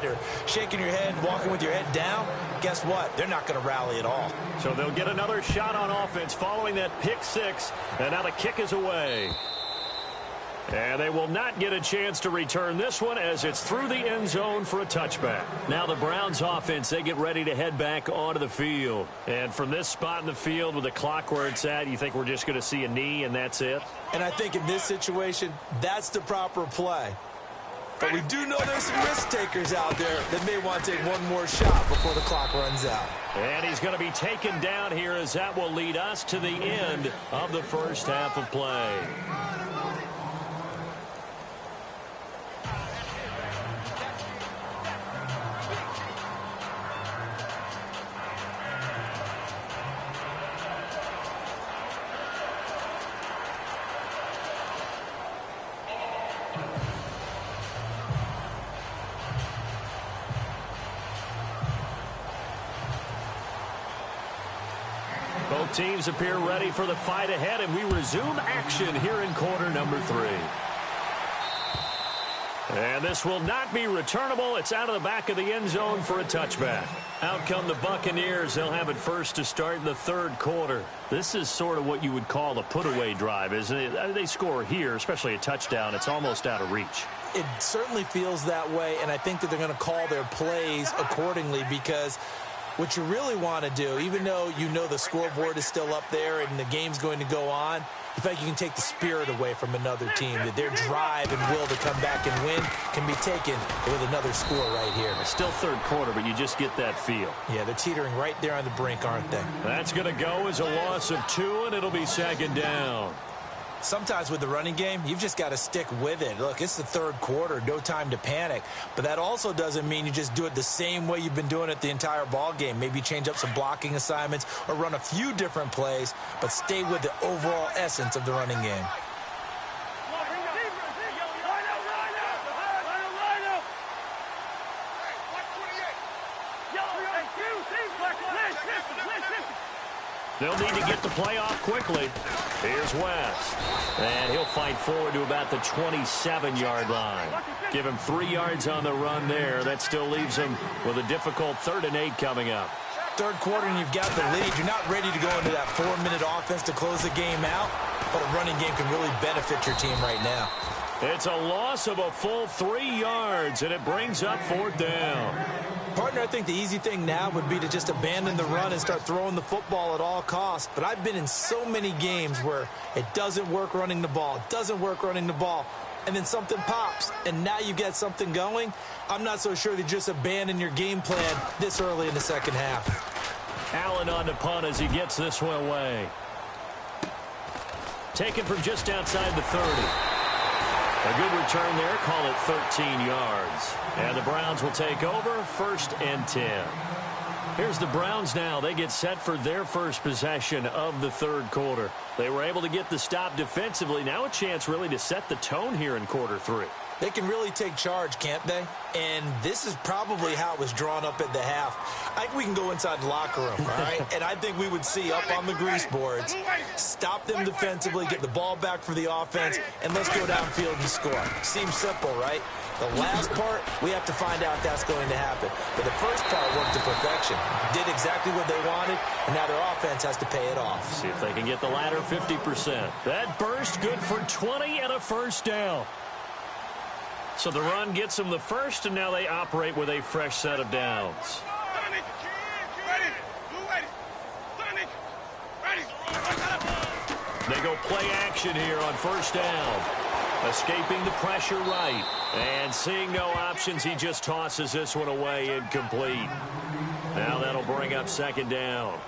head or shaking your head, walking with your head down, guess what? They're not going to rally at all. So they'll get another shot on offense following that pick six, and now the kick is away. And they will not get a chance to return this one as it's through the end zone for a touchback. Now the Browns offense, they get ready to head back onto the field. And from this spot in the field with the clock where it's at, you think we're just going to see a knee and that's it? And I think in this situation, that's the proper play. But we do know there's some risk takers out there that may want to take one more shot before the clock runs out. And he's going to be taken down here as that will lead us to the end of the first half of play. Both teams appear ready for the fight ahead, and we resume action here in quarter number 3. And this will not be returnable. It's out of the back of the end zone for a touchback. Out come the Buccaneers. They'll have it first to start in the third quarter. This is sort of what you would call a put-away drive, isn't it? They score here, especially a touchdown. It's almost out of reach. It certainly feels that way, and I think that they're going to call their plays accordingly because what you really want to do, even though you know the scoreboard is still up there and the game's going to go on, I feel like you can take the spirit away from another team, that their drive and will to come back and win can be taken with another score right here. It's still third quarter, but you just get that feel. Yeah, they're teetering right there on the brink, aren't they? That's going to go as a loss of 2, and it'll be second down. Sometimes with the running game, you've just got to stick with it. Look, it's the third quarter, no time to panic. But that also doesn't mean you just do it the same way you've been doing it the entire ball game. Maybe change up some blocking assignments or run a few different plays, but stay with the overall essence of the running game. They'll need to get the play off quickly. Here's West. And he'll fight forward to about the 27-yard line. Give him 3 yards on the run there. That still leaves him with a difficult 3rd and 8 coming up. Third quarter and you've got the lead. You're not ready to go into that 4-minute offense to close the game out, but a running game can really benefit your team right now. It's a loss of a full 3 yards, and it brings up 4th down. Partner, I think the easy thing now would be to just abandon the run and start throwing the football at all costs. But I've been in so many games where it doesn't work running the ball. It doesn't work running the ball. And then something pops, and now you get something going. I'm not so sure to just abandon your game plan this early in the second half. Allen on the punt as he gets this one away. Taken from just outside the 30. A good return there, call it 13 yards. And the Browns will take over, 1st and 10. Here's the Browns now. They get set for their first possession of the third quarter. They were able to get the stop defensively. Now a chance really to set the tone here in quarter 3. They can really take charge, can't they? And this is probably how it was drawn up at the half. I think we can go inside the locker room, all right? And I think we would see up on the grease boards, stop them defensively, get the ball back for the offense, and let's go downfield and score. Seems simple, right? The last part, we have to find out if that's going to happen. But the first part worked to perfection. Did exactly what they wanted, and now their offense has to pay it off. See if they can get the latter 50%. That burst good for 20 and a 1st down. So the run gets them the first, and now they operate with a fresh set of downs. They go play action here on 1st down. Escaping the pressure right. And seeing no options, he just tosses this one away incomplete. Now that'll bring up 2nd down.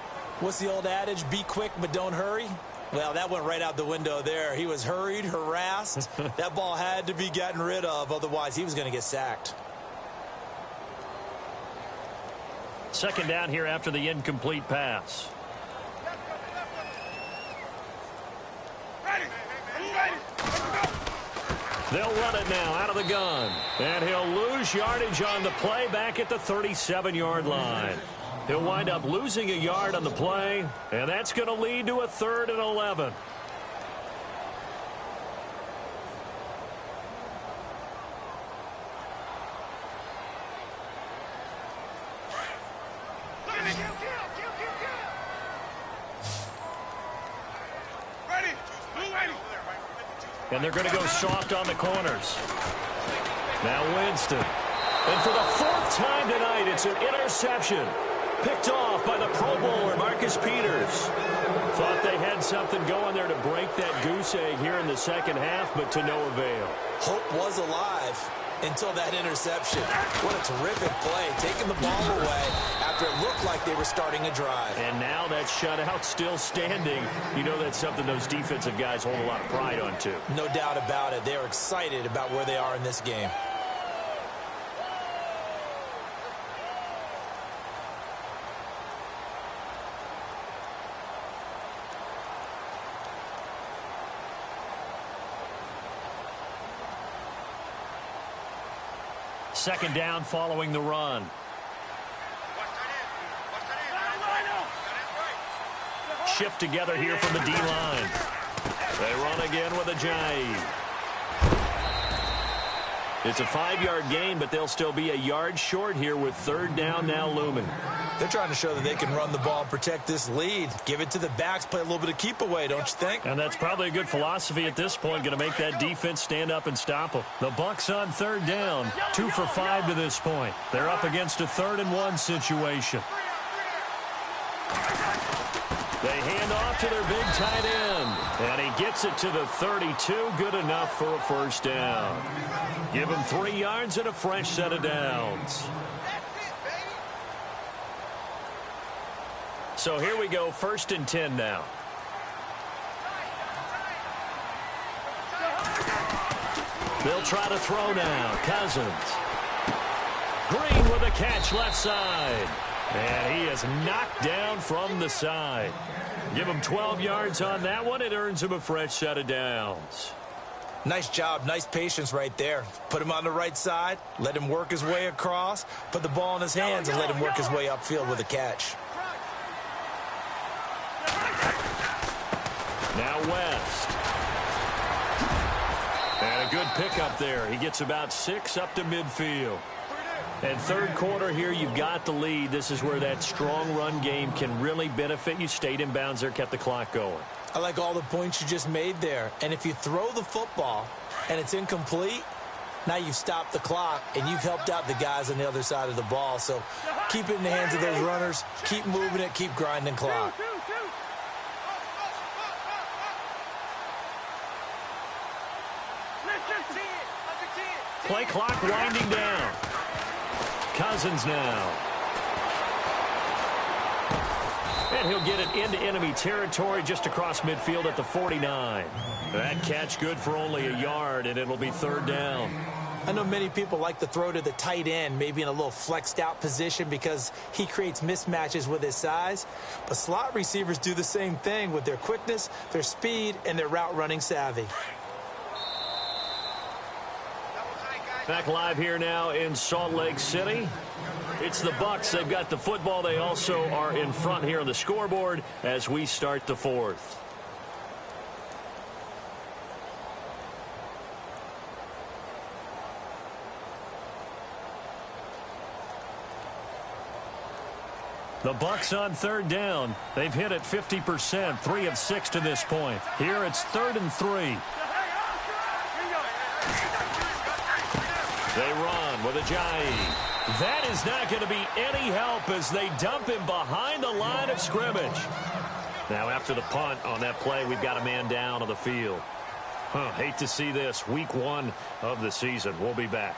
What's the old adage? Be quick, but don't hurry. Well, that went right out the window there. He was hurried, harassed. That ball had to be gotten rid of, otherwise he was going to get sacked. 2nd down here after the incomplete pass. They'll run it now out of the gun. And he'll lose yardage on the play back at the 37-yard line. He'll wind up losing a yard on the play, and that's going to lead to a 3rd and 11. And they're going to go soft on the corners. Now Winston. And for the fourth time tonight, it's an interception. Picked off by the Pro Bowler, Marcus Peters. Thought they had something going there to break that goose egg here in the second half, but to no avail. Hope was alive until that interception. What a terrific play, taking the ball away after it looked like they were starting a drive. And now that shutout still standing. You know that's something those defensive guys hold a lot of pride on, too. No doubt about it. They're excited about where they are in this game. Second down following the run. Shift together here from the D-line. They run again with a jive. It's a 5-yard gain, but they'll still be a yard short here with third down now looming. They're trying to show that they can run the ball and protect this lead. Give it to the backs, play a little bit of keep away, don't you think? And that's probably a good philosophy at this point, going to make that defense stand up and stop them. The Bucs on third down, 2 for 5 to this point. They're up against a 3rd-and-1 situation. They hand off to their big tight end, and he gets it to the 32, good enough for a first down. Give him 3 yards and a fresh set of downs. So here we go, 1st and 10 now. They'll try to throw now. Cousins. Green with a catch left side. And he is knocked down from the side. Give him 12 yards on that one. It earns him a fresh set of downs. Nice job, nice patience right there. Put him on the right side, let him work his way across, put the ball in his hands, and let him work his way upfield with a catch. Now West. And a good pickup there. He gets about 6 up to midfield. And third quarter here, you've got the lead. This is where that strong run game can really benefit you. Stayed in bounds there, kept the clock going. I like all the points you just made there. And if you throw the football and it's incomplete, now you've stopped the clock and you've helped out the guys on the other side of the ball. So keep it in the hands of those runners. Keep moving it. Keep grinding clock. Play clock winding down. Cousins now. And he'll get it into enemy territory just across midfield at the 49. That catch good for only a yard, and it'll be third down. I know many people like to throw to the tight end, maybe in a little flexed out position because he creates mismatches with his size. But slot receivers do the same thing with their quickness, their speed, and their route running savvy. Back live here now in Salt Lake City. It's the Bucs. They've got the football. They also are in front here on the scoreboard as we start the fourth. The Bucs on third down. They've hit it 50%, 3 of 6 to this point. Here it's 3rd and 3. They run with Ajayi. That is not going to be any help as they dump him behind the line of scrimmage. Now after the punt on that play, we've got a man down on the field. Hate to see this. Week 1 of the season. We'll be back.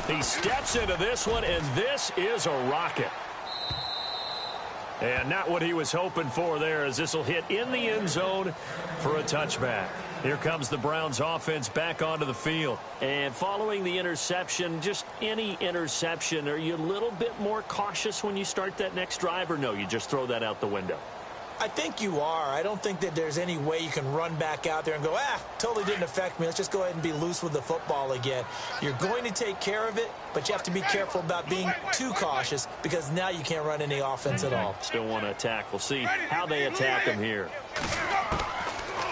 He steps into this one, and this is a rocket. And not what he was hoping for there, as this will hit in the end zone for a touchback. Here comes the Browns offense back onto the field. And following the interception, just any interception, are you a little bit more cautious when you start that next drive, or no, you just throw that out the window? I think you are. I don't think that there's any way you can run back out there and go, totally didn't affect me. Let's just go ahead and be loose with the football again. You're going to take care of it, but you have to be careful about being too cautious because now you can't run any offense at all. Still want to attack. We'll see how they attack him here.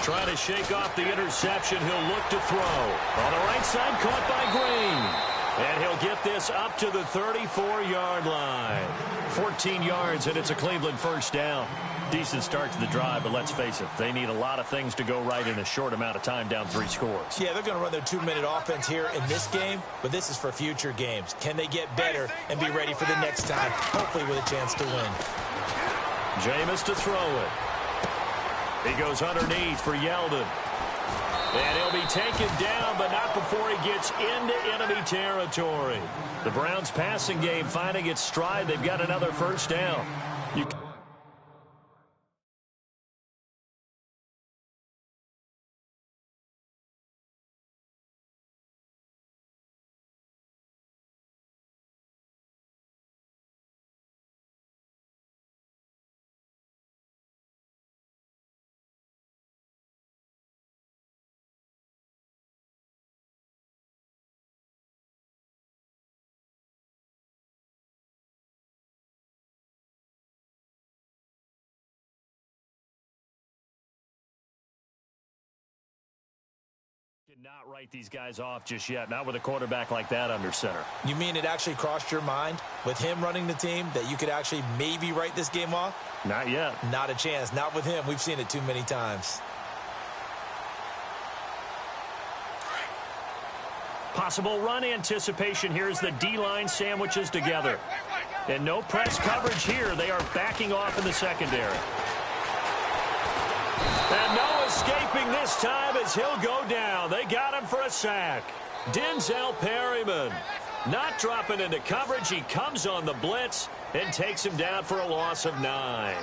Trying to shake off the interception. He'll look to throw. On the right side, caught by Green. And he'll get this up to the 34-yard line. 14 yards, and it's a Cleveland first down. Decent start to the drive, but let's face it, they need a lot of things to go right in a short amount of time, down 3 scores. Yeah, they're going to run their 2-minute offense here in this game, but this is for future games. Can they get better and be ready for the next time, hopefully with a chance to win? Jameis to throw it. He goes underneath for Yeldon. And he'll be taken down, but not before he gets into enemy territory. The Browns' passing game finding its stride. They've got another first down. Cannot write these guys off just yet, not with a quarterback like that under center. You mean it actually crossed your mind with him running the team that you could actually maybe write this game off? Not yet. Not a chance. Not with him. We've seen it too many times. Possible run anticipation here as the D-line sandwiches together. And no press coverage here. They are backing off in the secondary. And no escaping this time as he'll go down. They got him for a sack. Denzel Perryman not dropping into coverage. He comes on the blitz and takes him down for a loss of 9.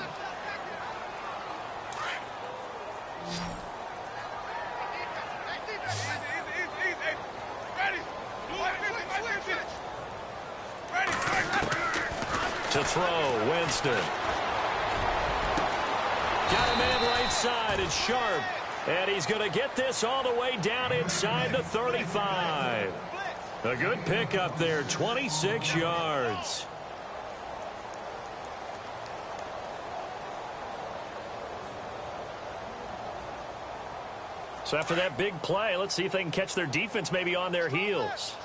To throw, Winston. Got a man right side. It's Sharp. And he's going to get this all the way down inside the 35. A good pickup there, 26 yards. So after that big play, let's see if they can catch their defense maybe on their heels.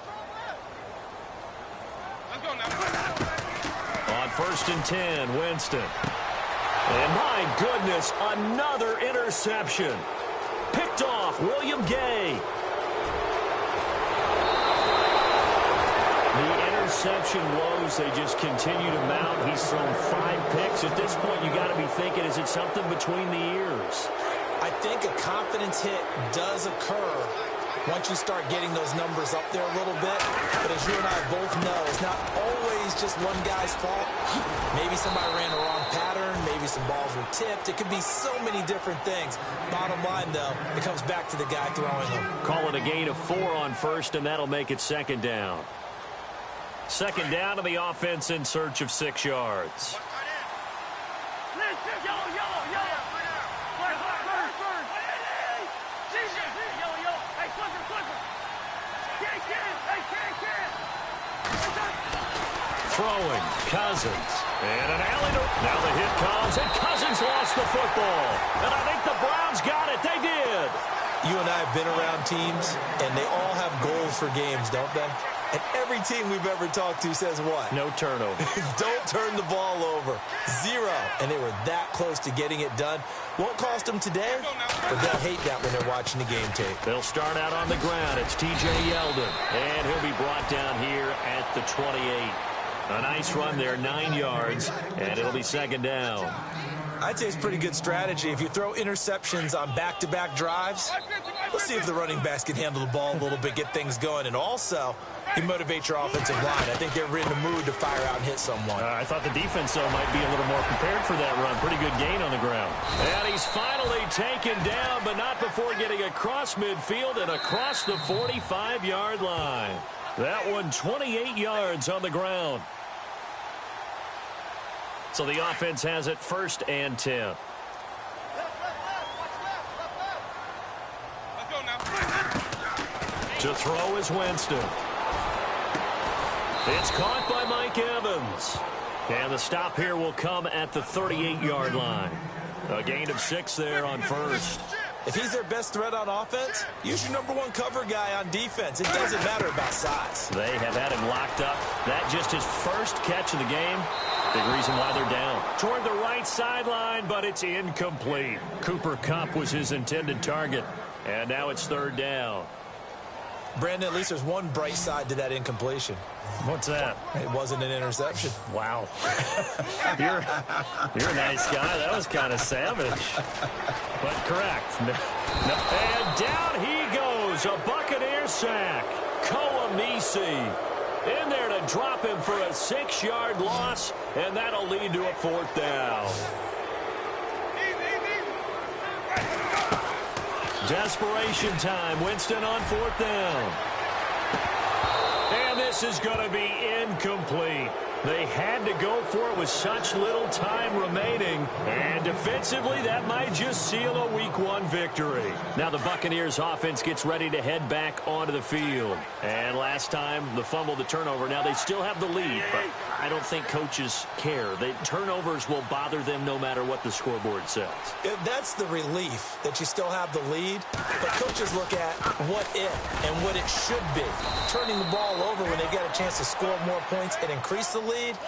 On 1st and 10, Winston. And my goodness, another interception. Picked off, William Gay. The interception woes, they just continue to mount. He's thrown 5 picks. At this point, you got to be thinking, is it something between the ears? I think a confidence hit does occur once you start getting those numbers up there a little bit. But as you and I both know, it's not always just one guy's fault. Maybe somebody ran the wrong pattern. Maybe some balls were tipped. It could be so many different things. Bottom line, though, it comes back to the guy throwing them. Call it a gain of 4 on 1st, and that'll make it 2nd down. 2nd down to the offense in search of 6 yards. Throwing, Cousins, and an alley. Now the hit comes, and Cousins lost the football. And I think the Browns got it. They did. You and I have been around teams, and they all have goals for games, don't they? And every team we've ever talked to says what? No turnover. Don't turn the ball over. 0. And they were that close to getting it done. Won't cost them today, but they'll hate that when they're watching the game tape. They'll start out on the ground. It's T.J. Yeldon, and he'll be brought down here at the 28. A nice run there, 9 yards, and it'll be 2nd down. I'd say it's pretty good strategy. If you throw interceptions on back-to-back drives, let's see if the running backs can handle the ball a little bit, get things going, and also you motivate your offensive line. I think they're in the mood to fire out and hit someone. I thought the defense, though, might be a little more prepared for that run. Pretty good gain on the ground. And he's finally taken down, but not before getting across midfield and across the 45-yard line. That one 28 yards on the ground. So the offense has it 1st and 10. To throw is Winston. It's caught by Mike Evans. And the stop here will come at the 38-yard line. A gain of 6 there on 1st. If he's their best threat on offense, use your #1 cover guy on defense. It doesn't matter about size. They have had him locked up. That just his first catch of the game. Big reason why they're down. Toward the right sideline, but it's incomplete. Cooper Kupp was his intended target. And now it's 3rd down. Brandon, at least there's one bright side to that incompletion. What's that? It wasn't an interception. Wow. You're a nice guy. That was kind of savage. But correct. No. And down he goes. A Buccaneer sack. Koamisi in there to drop him for a 6-yard loss, and that'll lead to a 4th down. Desperation time. Winston on 4th down. And this is going to be incomplete. They had to go for it with such little time remaining. And defensively, that might just seal a Week 1 victory. Now the Buccaneers offense gets ready to head back onto the field. And last time, the fumble, the turnover. Now they still have the lead, but I don't think coaches care. Turnovers will bother them no matter what the scoreboard says. That's the relief, that you still have the lead. But coaches look at what if and what it should be. Turning the ball over when they get a chance to score more points and increase the lead,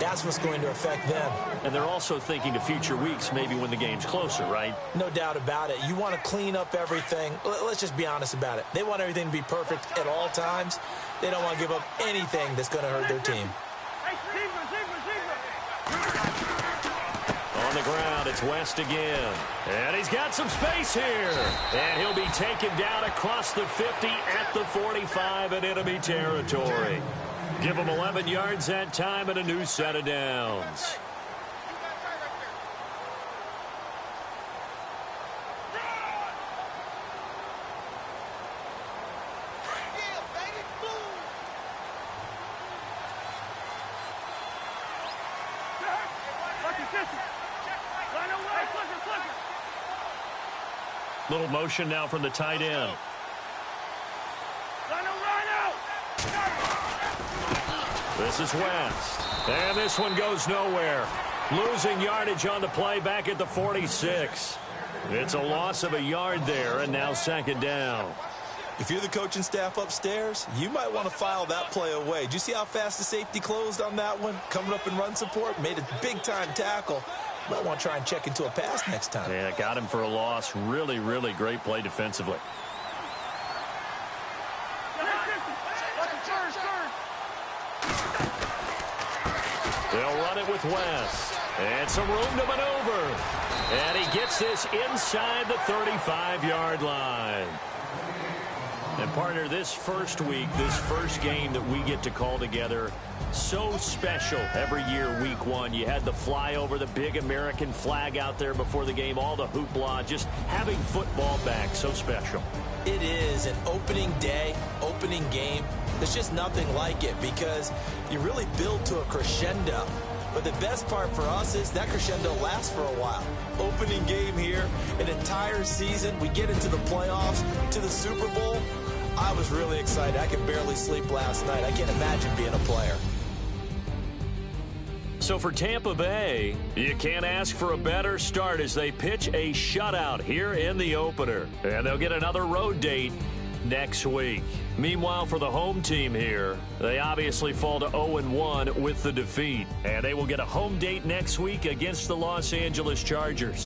that's what's going to affect them. And they're also thinking to future weeks, maybe when the game's closer, right? No doubt about it. You want to clean up everything. Let's just be honest about it. They want everything to be perfect at all times. They don't want to give up anything that's going to hurt their team. On the ground, it's West again. And he's got some space here. And he'll be taken down across the 50 at the 45 in enemy territory. Give him 11 yards that time and a new set of downs. Little motion now from the tight end. This is West. And this one goes nowhere. Losing yardage on the play back at the 46. It's a loss of a yard there, and now 2nd down. If you're the coaching staff upstairs, you might want to file that play away. Did you see how fast the safety closed on that one? Coming up in run support, made a big-time tackle. Might want to try and check into a pass next time. Yeah, got him for a loss. Really, really great play defensively. They'll run it with West. And some room to maneuver. And he gets this inside the 35-yard line. And, partner, this first week, this first game that we get to call together, so special every year, Week 1. You had the flyover, the big American flag out there before the game, all the hoopla, just having football back, so special. It is an opening day, opening game. There's just nothing like it because you really build to a crescendo. But the best part for us is that crescendo lasts for a while. Opening game here, an entire season. We get into the playoffs, to the Super Bowl. I was really excited. I could barely sleep last night. I can't imagine being a player. So for Tampa Bay, you can't ask for a better start as they pitch a shutout here in the opener. And they'll get another road date next week. Meanwhile, for the home team here, they obviously fall to 0-1 with the defeat. And they will get a home date next week against the Los Angeles Chargers.